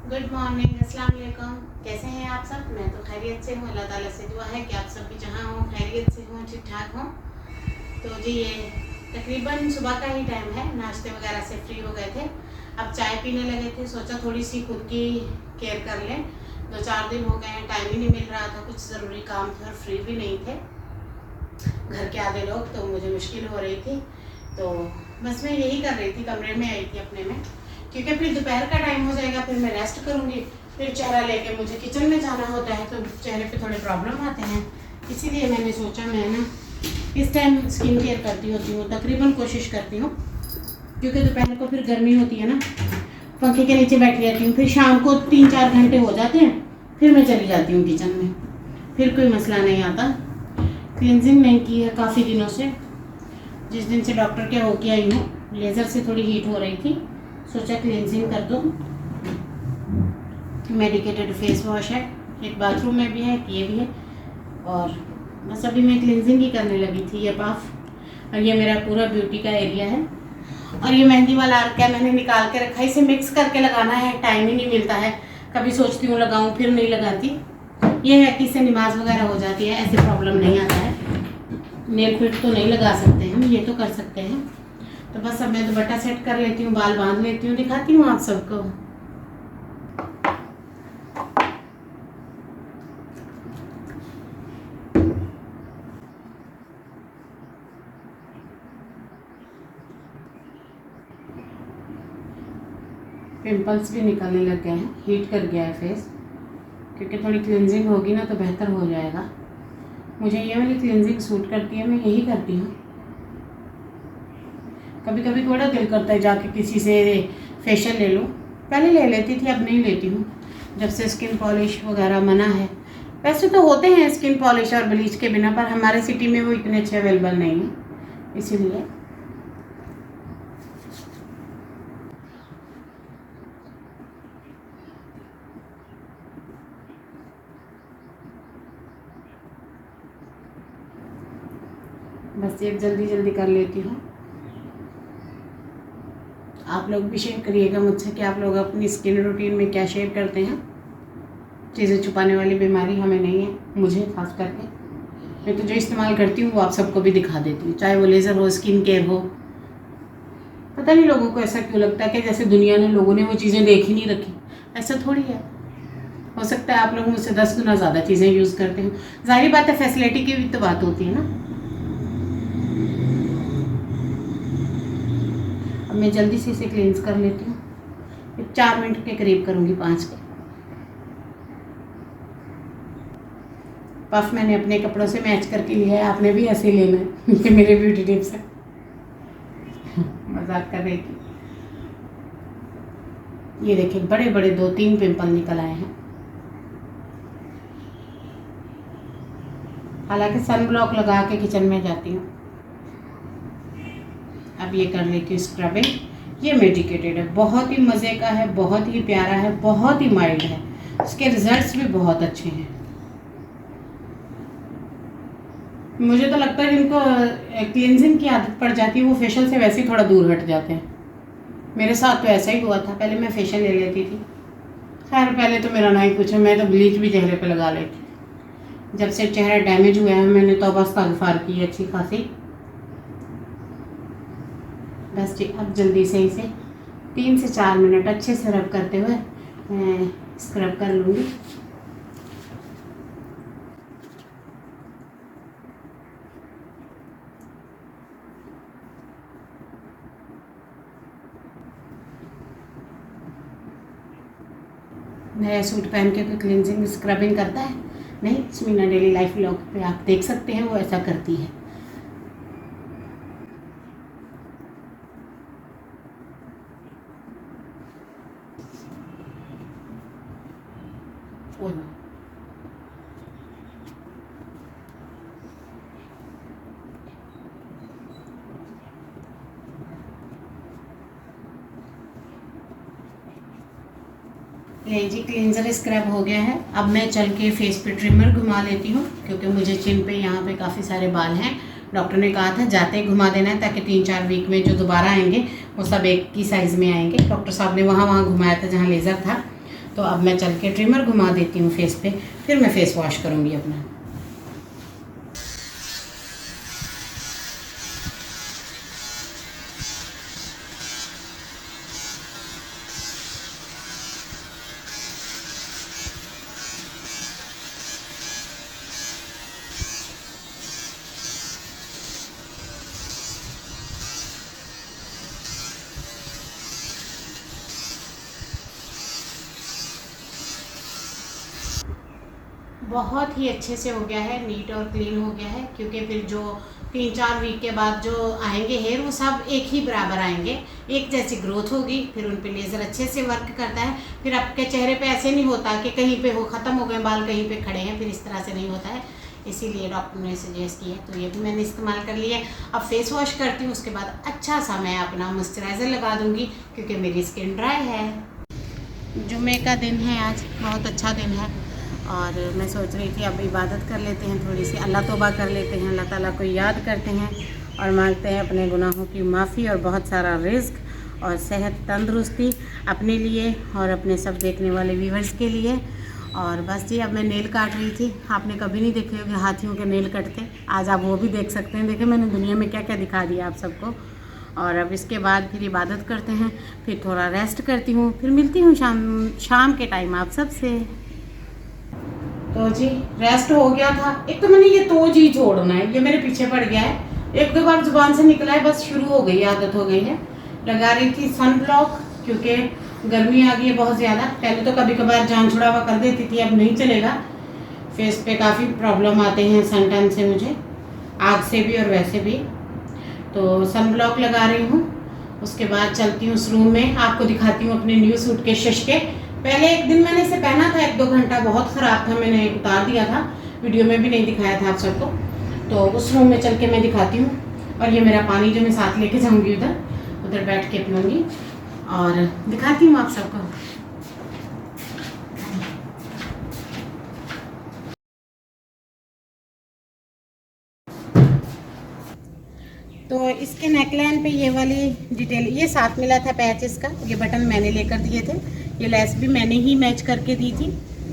Good morning, अस्सलाम वालेकुम। कैसे हैं आप सब? मैं तो खैरियत से हूँ। अल्लाह ताला से दुआ है कि आप सब भी जहाँ हों खैरियत से हों, ठीक ठाक हों। तो जी ये तकरीबन सुबह का ही टाइम है, नाश्ते वगैरह से फ्री हो गए थे, अब चाय पीने लगे थे। सोचा थोड़ी सी खुद की केयर कर लें। 2-4 दिन हो गए हैं, टाइम ही नहीं मिल रहा था, कुछ ज़रूरी काम थे और फ्री भी नहीं थे घर के आधे लोग, तो मुझे मुश्किल हो रही थी। तो बस मैं यही कर रही थी, कमरे में आई थी अपने में, क्योंकि फिर दोपहर का टाइम हो जाएगा, फिर मैं रेस्ट करूँगी, फिर चेहरा लेके मुझे किचन में जाना होता है, तो चेहरे पे थोड़े प्रॉब्लम आते हैं। इसीलिए मैंने सोचा मैं ना इस टाइम स्किन केयर करती होती हूँ, तकरीबन कोशिश करती हूँ, क्योंकि दोपहर को फिर गर्मी होती है ना, पंखे के नीचे बैठी रहती हूँ, फिर शाम को 3-4 घंटे हो जाते हैं, फिर मैं चली जाती हूँ किचन में, फिर कोई मसला नहीं आता। क्लिनजिंग नहीं की है काफ़ी दिनों से, जिस दिन से डॉक्टर के होके आई हूँ, लेज़र से थोड़ी हीट हो रही थी, सोचा क्लिनजिंग कर दूँ। मेडिकेटेड फेस वॉश है, एक बाथरूम में भी है, ये भी है, और बस अभी मैं क्लिनजिंग ही करने लगी थी। ये पाफ, और ये मेरा पूरा ब्यूटी का एरिया है, और ये मेहंदी वाला अर्क है, मैंने निकाल के रखा है, इसे मिक्स करके लगाना है, टाइम ही नहीं मिलता है, कभी सोचती हूँ लगाऊँ फिर नहीं लगाती। ये है कि इससे नमाज वगैरह हो जाती है, ऐसे प्रॉब्लम नहीं आता है। नेल फिट तो नहीं लगा सकते हम, ये तो कर सकते हैं। तो बस अब मैं दुपट्टा सेट कर लेती हूँ, बाल बांध लेती हूँ, दिखाती हूँ आप सबको। पिंपल्स भी निकलने लग गए हैं, हीट कर गया है फेस, क्योंकि थोड़ी क्लिनजिंग होगी ना तो बेहतर हो जाएगा। मुझे ये वाली क्लिनजिंग सूट करती है, मैं यही करती हूँ। कभी कभी थोड़ा दिल करता है जाके किसी से फेशियल ले लूँ, पहले ले लेती थी, अब नहीं लेती हूँ जब से स्किन पॉलिश वगैरह मना है। वैसे तो होते हैं स्किन पॉलिश और ब्लीच के बिना, पर हमारे सिटी में वो इतने अच्छे अवेलेबल नहीं हैं, इसीलिए। बस एक जल्दी जल्दी कर लेती हूँ। आप लोग भी शेयर करिएगा मुझसे कि आप लोग अपनी स्किन रूटीन में क्या शेयर करते हैं। चीज़ें छुपाने वाली बीमारी हमें नहीं है, मुझे खास करके। मैं तो जो इस्तेमाल करती हूँ वो आप सबको भी दिखा देती हूँ, चाहे वो लेज़र हो, स्किन केयर हो। पता नहीं लोगों को ऐसा क्यों लगता है कि जैसे दुनिया ने लोगों ने वो चीज़ें देख ही नहीं रखी, ऐसा थोड़ी है। हो सकता है आप लोग मुझसे 10 गुना ज़्यादा चीज़ें यूज़ करते हो, जाहिर बात है फैसिलिटी की भी तो बात होती है ना। अब मैं जल्दी से इसे क्लींस कर लेती हूँ, 4 मिनट के करीब करूँगी, 5 के। पफ मैंने अपने कपड़ों से मैच करके लिया है, आपने भी ऐसे लेना है। ये मेरे ब्यूटी टिप्स है, मजाक कर रही थी। ये देखिए बड़े बड़े 2-3 पिंपल निकल आए हैं। हालांकि सन ब्लॉक लगा के किचन में जाती हूँ। अब ये कर लेती हूँ स्क्रबिंग। ये मेडिकेटेड है, बहुत ही मज़े का है, बहुत ही प्यारा है, बहुत ही माइल्ड है, उसके रिजल्ट्स भी बहुत अच्छे हैं। मुझे तो लगता है जिनको क्लींजिंग की आदत पड़ जाती है वो फेशियल से वैसे ही थोड़ा दूर हट जाते हैं। मेरे साथ तो ऐसा ही हुआ था, पहले मैं फेशियल ले लेती थी, खैर पहले तो मेरा ना ही पूछो, मैं तो ब्लीच भी चेहरे पे लगा लेती। जब से चेहरा डैमेज हुआ है मैंने तौबा इस्तग़फ़ार की है अच्छी खासी। बस जी अब जल्दी से इसे 3 से 4 मिनट अच्छे से रब करते हुए मैं स्क्रब कर लूँगी। नया सूट पहन के कोई क्लिनजिंग स्क्रबिंग करता है? नहीं, स्मीना डेली लाइफ व्लॉग पे आप देख सकते हैं वो ऐसा करती है। ये जी क्लींजर स्क्रब हो गया है। अब मैं चल के फेस पे ट्रिमर घुमा लेती हूँ, क्योंकि मुझे चिन पे यहाँ पे काफ़ी सारे बाल हैं। डॉक्टर ने कहा था जाते ही घुमा देना है, ताकि 3-4 वीक में जो दोबारा आएंगे वो सब एक ही साइज़ में आएंगे। डॉक्टर साहब ने वहाँ घुमाया था जहाँ लेज़र था, तो अब मैं चल के ट्रिमर घुमा देती हूँ फेस पे, फिर मैं फेस वॉश करूँगी अपना। बहुत ही अच्छे से हो गया है, नीट और क्लीन हो गया है, क्योंकि फिर जो 3-4 वीक के बाद जो आएंगे हेयर वो सब एक ही बराबर आएंगे, एक जैसी ग्रोथ होगी, फिर उन पे लेज़र अच्छे से वर्क करता है। फिर आपके चेहरे पे ऐसे नहीं होता कि कहीं पे वो ख़त्म हो गए बाल, कहीं पे खड़े हैं, फिर इस तरह से नहीं होता है। इसीलिए डॉक्टर ने सजेस्ट किया, तो ये भी मैंने इस्तेमाल कर लिया है। अब फेस वॉश करती हूँ, उसके बाद अच्छा सा मैं अपना मॉइस्चराइज़र लगा दूँगी, क्योंकि मेरी स्किन ड्राई है। जुम्मे का दिन है आज, बहुत अच्छा दिन है, और मैं सोच रही थी अब इबादत कर लेते हैं, थोड़ी सी अल्लाह तौबा कर लेते हैं, अल्लाह ताला को याद करते हैं और मांगते हैं अपने गुनाहों की माफ़ी और बहुत सारा रिज़्क और सेहत तंदुरुस्ती अपने लिए और अपने सब देखने वाले व्यूअर्स के लिए। और बस जी, अब मैं नेल काट रही थी। आपने कभी नहीं देखे होंगे हाथियों के नेल कटते, आज आप वो भी देख सकते हैं। देखिए मैंने दुनिया में क्या क्या दिखा दिया आप सबको। और अब इसके बाद फिर इबादत करते हैं, फिर थोड़ा रेस्ट करती हूँ, फिर मिलती हूँ शाम के टाइम आप सबसे। तो जी रेस्ट हो गया था। एक तो मैंने ये तो जी छोड़ना है, ये मेरे पीछे पड़ गया है, 1-2 बार जुबान से निकला है, बस शुरू हो गई, आदत हो गई है। लगा रही थी सन ब्लॉक, क्योंकि गर्मी आ गई है बहुत ज़्यादा। पहले तो कभी कभार जान छुड़ावा कर देती थी, अब नहीं चलेगा। फेस पे काफ़ी प्रॉब्लम आते हैं सन टैन से मुझे, आग से भी और वैसे भी। तो सन ब्लॉक लगा रही हूँ। उसके बाद चलती हूँ उस रूम में, आपको दिखाती हूँ अपने न्यू सूट के शशके। पहले एक दिन मैंने इसे पहना था 1-2 घंटा, बहुत ख़राब था, मैंने उतार दिया था, वीडियो में भी नहीं दिखाया था आप सबको। तो उस रूम में चल के मैं दिखाती हूँ। और ये मेरा पानी जो मैं साथ लेके जाऊँगी उधर बैठ के पीऊँगी और दिखाती हूँ आप सबको। तो इसके नेकलाइन पे ये वाली डिटेल, ये साथ मिला था पैचेस का, ये बटन मैंने लेकर दिए थे, ये लेस भी मैंने ही मैच करके दी थी।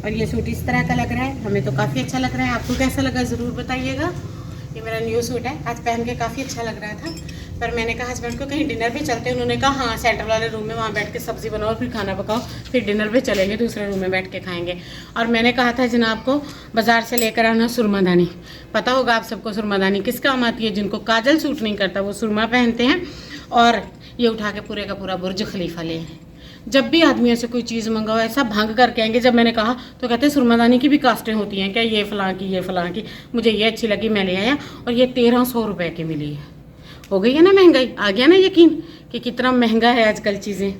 और ये सूट इस तरह का लग रहा है, हमें तो काफ़ी अच्छा लग रहा है। आपको कैसा लगा ज़रूर बताइएगा। ये मेरा न्यू सूट है, आज पहन के काफ़ी अच्छा लग रहा था। पर मैंने कहा हस्बैंड को कहीं डिनर पे चलते हैं, उन्होंने कहा हाँ सेंटर वाले रूम में वहाँ बैठ के सब्ज़ी बनाओ, फिर खाना पकाओ, फिर डिनर पे चलेंगे, दूसरे रूम में बैठ के खाएंगे। और मैंने कहा था जनाब को बाज़ार से लेकर आना सुरमादानी। पता होगा आप सबको सुरमादानी किस काम आती है, जिनको काजल सूट नहीं करता वो सुरमा पहनते हैं। और ये उठा के पूरे का पूरा बुर्ज खलीफा ले हैं। जब भी आदमियों से कोई चीज़ मंगाओ ऐसा भंग करके आएंगे। जब मैंने कहा तो कहते हैं सुरमादानी की भी कास्टें होती हैं क्या, ये फ़लाँ की, ये फ़लाँ की। मुझे ये अच्छी लगी, मैं ले आया, और ये 1300 रुपये की मिली है। हो गई है ना महंगाई, आ गया ना यकीन कि कितना महंगा है आजकल चीज़ें।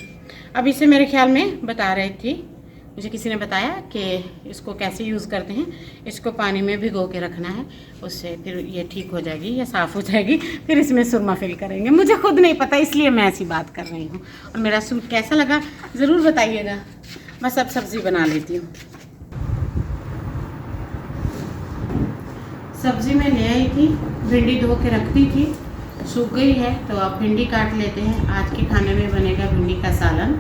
अब इसे मेरे ख्याल में बता रही थी, मुझे किसी ने बताया कि इसको कैसे यूज़ करते हैं। इसको पानी में भिगो के रखना है, उससे फिर ये ठीक हो जाएगी या साफ़ हो जाएगी, फिर इसमें सुरमा फिल करेंगे। मुझे खुद नहीं पता, इसलिए मैं ऐसी बात कर रही हूँ। और मेरा सूट कैसा लगा ज़रूर बताइएगा। बस अब सब्ज़ी बना लेती हूँ। सब्ज़ी में ले आई थी, भिंडी धो के रख दी थी, सूख गई है, तो अब भिंडी काट लेते हैं। आज के खाने में बनेगा भिंडी का सालन।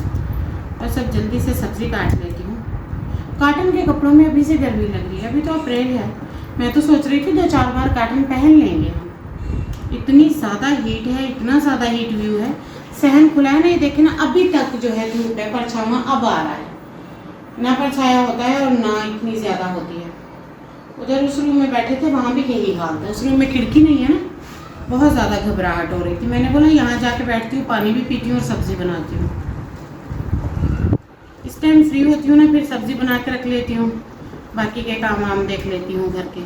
और सब जल्दी से सब्ज़ी काट लेती हूँ। कॉटन के कपड़ों में अभी से गर्मी लग रही है, अभी तो अप्रैल है। मैं तो सोच रही थी 2-4 बार कॉटन पहन लेंगे हम। इतनी ज़्यादा हीट है, इतना ज़्यादा हीट व्यू है, सहन खुला है ना। ये देखे ना, अभी तक जो है धूप है, परछावा अब आ रहा है, ना परछाया होता है और ना इतनी ज़्यादा होती है। उधर उस रूम में बैठे थे, वहाँ भी यही हाल था। उस रूम में खिड़की नहीं है ना, बहुत ज़्यादा घबराहट हो रही थी। मैंने बोला यहाँ जाके बैठती हूँ, पानी भी पीती हूँ और सब्ज़ी बनाती हूँ। इस टाइम फ्री होती हूँ ना, फिर सब्ज़ी बना के रख लेती हूँ, बाकी के काम वाम देख लेती हूँ घर के।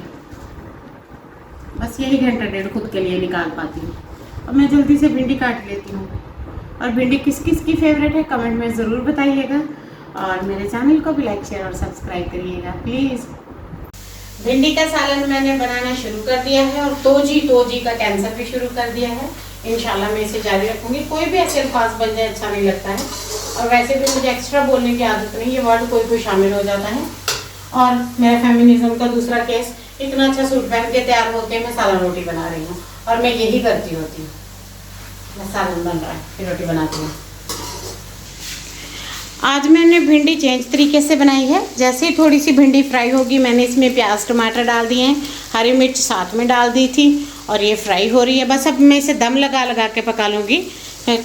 बस यही 1-1.5 खुद के लिए निकाल पाती हूँ। अब मैं जल्दी से भिंडी काट लेती हूँ। और भिंडी किस किस की फेवरेट है कमेंट में ज़रूर बताइएगा। और मेरे चैनल को भी लाइक शेयर और सब्सक्राइब करिएगा प्लीज़। भिंडी का सालन मैंने बनाना शुरू कर दिया है, और तोजी का कैंसर भी शुरू कर दिया है। इंशाल्लाह मैं इसे जारी रखूँगी। कोई भी ऐसे अल्फाज बन जाए अच्छा नहीं लगता है, और वैसे भी मुझे एक्स्ट्रा बोलने की आदत नहीं, ये वर्ड कोई शामिल हो जाता है। और मेरा फेमिनिज्म का दूसरा केस, इतना अच्छा सूट पहन के तैयार होके मैं सालन रोटी बना रही हूँ, और मैं यही करती होती हूँ। मैं सालन बन रहा है फिर रोटी बनाती हूँ। आज मैंने भिंडी चेंज तरीके से बनाई है। जैसे ही थोड़ी सी भिंडी फ्राई होगी, मैंने इसमें प्याज टमाटर डाल दिए हैं, हरी मिर्च साथ में डाल दी थी और ये फ्राई हो रही है। बस अब मैं इसे दम लगा लगा के पका लूँगी।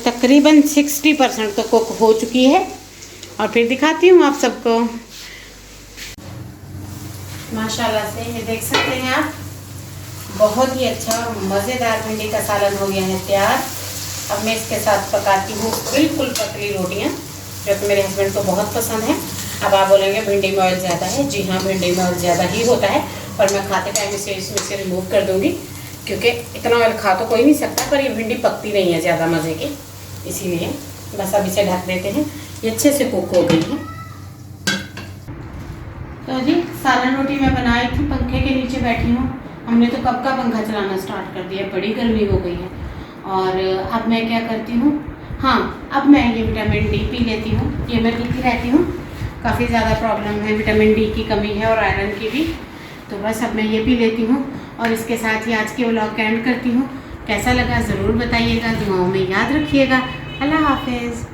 तकरीबन 60% तो कुक हो चुकी है और फिर दिखाती हूँ आप सबको। माशाल्लाह से ये देख सकते हैं आप, बहुत ही अच्छा और मज़ेदार भिंडी का सालन हो गया है तैयार। अब मैं इसके साथ पकाती हूँ बिल्कुल पतली रोटियाँ, जो कि मेरे हस्बैंड को बहुत पसंद है। अब आप बोलेंगे भिंडी में ऑयल ज़्यादा है। जी हाँ, भिंडी में ऑयल ज़्यादा ही होता है, पर मैं खाते टाइम इसे इसमें से रिमूव कर दूँगी, क्योंकि इतना ऑयल खा तो कोई नहीं सकता, पर ये भिंडी पकती नहीं है ज़्यादा मज़े की, इसीलिए बस अब इसे ढक देते हैं। ये अच्छे से कुक हो गई है। तो जी सालन रोटी मैं बनाई थी, पंखे के नीचे बैठी हूँ। हमने तो कब का पंखा चलाना स्टार्ट कर दिया, बड़ी गर्मी हो गई है। और अब मैं क्या करती हूँ, हाँ अब मैं ये विटामिन डी पी लेती हूँ। ये मैं पीती रहती हूँ, काफ़ी ज़्यादा प्रॉब्लम है, विटामिन डी की कमी है और आयरन की भी। तो बस अब मैं ये पी लेती हूँ और इसके साथ ही आज के व्लॉग का एंड करती हूँ। कैसा लगा ज़रूर बताइएगा, दुआओं में याद रखिएगा। अल्लाह हाफिज़।